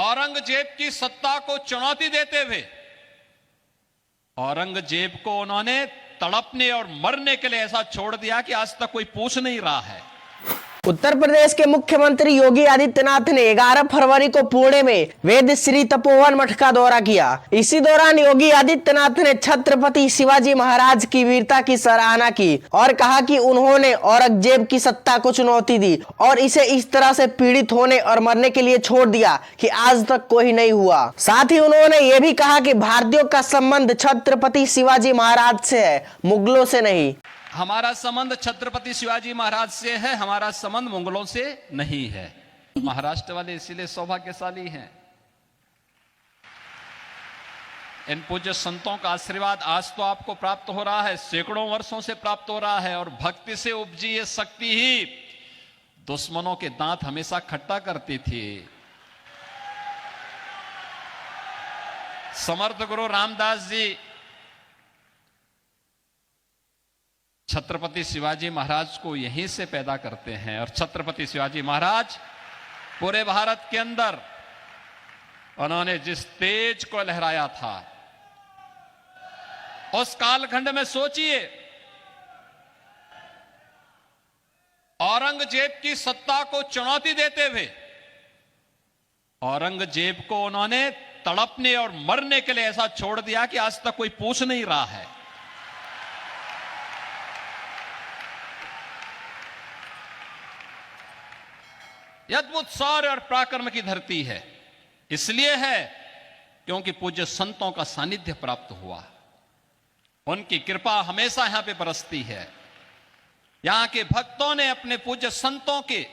औरंगजेब की सत्ता को चुनौती देते हुए औरंगजेब को उन्होंने तड़पने और मरने के लिए ऐसा छोड़ दिया कि आज तक कोई पूछ नहीं रहा है। उत्तर प्रदेश के मुख्यमंत्री योगी आदित्यनाथ ने 11 फरवरी को पुणे में वेद श्री तपोवन मठ का दौरा किया। इसी दौरान योगी आदित्यनाथ ने छत्रपति शिवाजी महाराज की वीरता की सराहना की और कहा कि उन्होंने औरंगजेब की सत्ता को चुनौती दी और इसे इस तरह से पीड़ित होने और मरने के लिए छोड़ दिया कि आज तक कोई नहीं हुआ। साथ ही उन्होंने ये भी कहा कि भारतीयों का संबंध छत्रपति शिवाजी महाराज से है, मुगलों से नहीं। हमारा संबंध छत्रपति शिवाजी महाराज से है, हमारा संबंध मुगलों से नहीं है। महाराष्ट्र वाले इसीलिए सौभाग्यशाली हैं। इन पूज्य संतों का आशीर्वाद आज तो आपको प्राप्त हो रहा है, सैकड़ों वर्षों से प्राप्त हो रहा है। और भक्ति से उपजी ये शक्ति ही दुश्मनों के दांत हमेशा खट्टा करती थी। समर्थ गुरु रामदास जी छत्रपति शिवाजी महाराज को यहीं से पैदा करते हैं और छत्रपति शिवाजी महाराज पूरे भारत के अंदर उन्होंने जिस तेज को लहराया था, उस कालखंड में सोचिए, औरंगजेब की सत्ता को चुनौती देते हुए औरंगजेब को उन्होंने तड़पने और मरने के लिए ऐसा छोड़ दिया कि आज तक कोई पूछ नहीं रहा है। यह अद्भुत शौर्य और पराक्रम की धरती है। इसलिए है क्योंकि पूज्य संतों का सानिध्य प्राप्त हुआ। उनकी कृपा हमेशा यहां पे बरसती है। यहां के भक्तों ने अपने पूज्य संतों के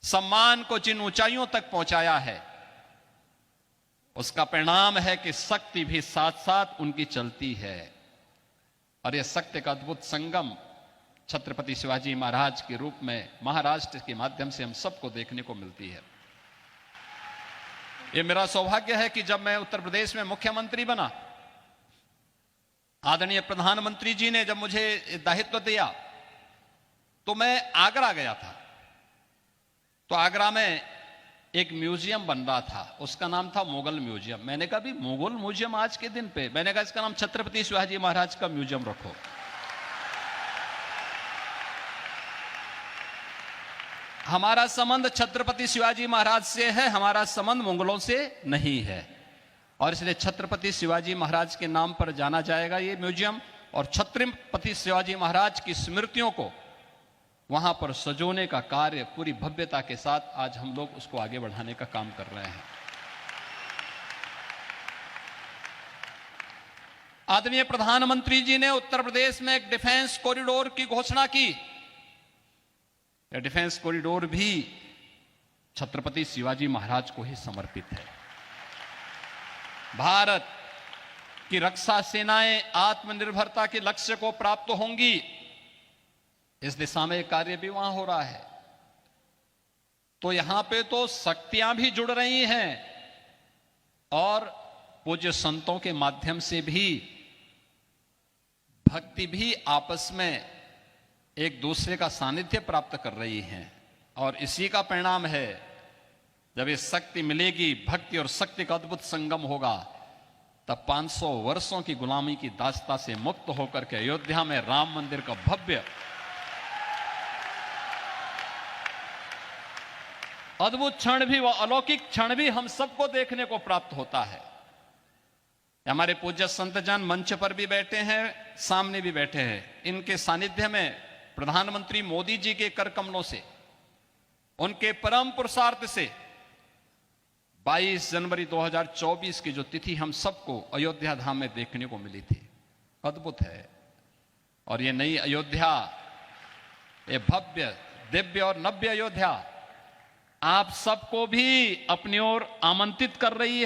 सम्मान को जिन ऊंचाइयों तक पहुंचाया है, उसका परिणाम है कि शक्ति भी साथ साथ उनकी चलती है। और यह शक्ति का अद्भुत संगम छत्रपति शिवाजी महाराज के रूप में महाराष्ट्र के माध्यम से हम सबको देखने को मिलती है। यह मेरा सौभाग्य है कि जब मैं उत्तर प्रदेश में मुख्यमंत्री बना, आदरणीय प्रधानमंत्री जी ने जब मुझे दायित्व दिया तो मैं आगरा गया था। तो आगरा में एक म्यूजियम बन रहा था, उसका नाम था मुगल म्यूजियम। मैंने कहा भी मुगल म्यूजियम आज के दिन पे, मैंने कहा इसका नाम छत्रपति शिवाजी महाराज का म्यूजियम रखो। हमारा संबंध छत्रपति शिवाजी महाराज से है, हमारा संबंध मुगलों से नहीं है। और इसलिए छत्रपति शिवाजी महाराज के नाम पर जाना जाएगा ये म्यूजियम। और छत्रपति शिवाजी महाराज की स्मृतियों को वहां पर सजोने का कार्य पूरी भव्यता के साथ आज हम लोग उसको आगे बढ़ाने का काम कर रहे हैं। आदरणीय प्रधानमंत्री जी ने उत्तर प्रदेश में एक डिफेंस कॉरिडोर की घोषणा की। यह डिफेंस कॉरिडोर भी छत्रपति शिवाजी महाराज को ही समर्पित है। भारत की रक्षा सेनाएं आत्मनिर्भरता के लक्ष्य को प्राप्त होंगी, इस दिशा में कार्य भी वहां हो रहा है। तो यहां पे तो शक्तियां भी जुड़ रही हैं और पूज्य संतों के माध्यम से भी भक्ति भी आपस में एक दूसरे का सानिध्य प्राप्त कर रही हैं। और इसी का परिणाम है, जब ये शक्ति मिलेगी, भक्ति और शक्ति का अद्भुत संगम होगा, तब 500 वर्षों की गुलामी की दास्ता से मुक्त होकर के अयोध्या में राम मंदिर का भव्य अद्भुत क्षण भी, वह अलौकिक क्षण भी हम सबको देखने को प्राप्त होता है। हमारे पूज्य संतजन मंच पर भी बैठे हैं, सामने भी बैठे हैं। इनके सानिध्य में प्रधानमंत्री मोदी जी के कर कमलों से, उनके परम पुरुषार्थ से 22 जनवरी 2024 की जो तिथि हम सबको अयोध्या धाम में देखने को मिली थी, अद्भुत है। और ये नई अयोध्या, ये भव्य दिव्य और नव्य अयोध्या आप सबको भी अपनी ओर आमंत्रित कर रही है।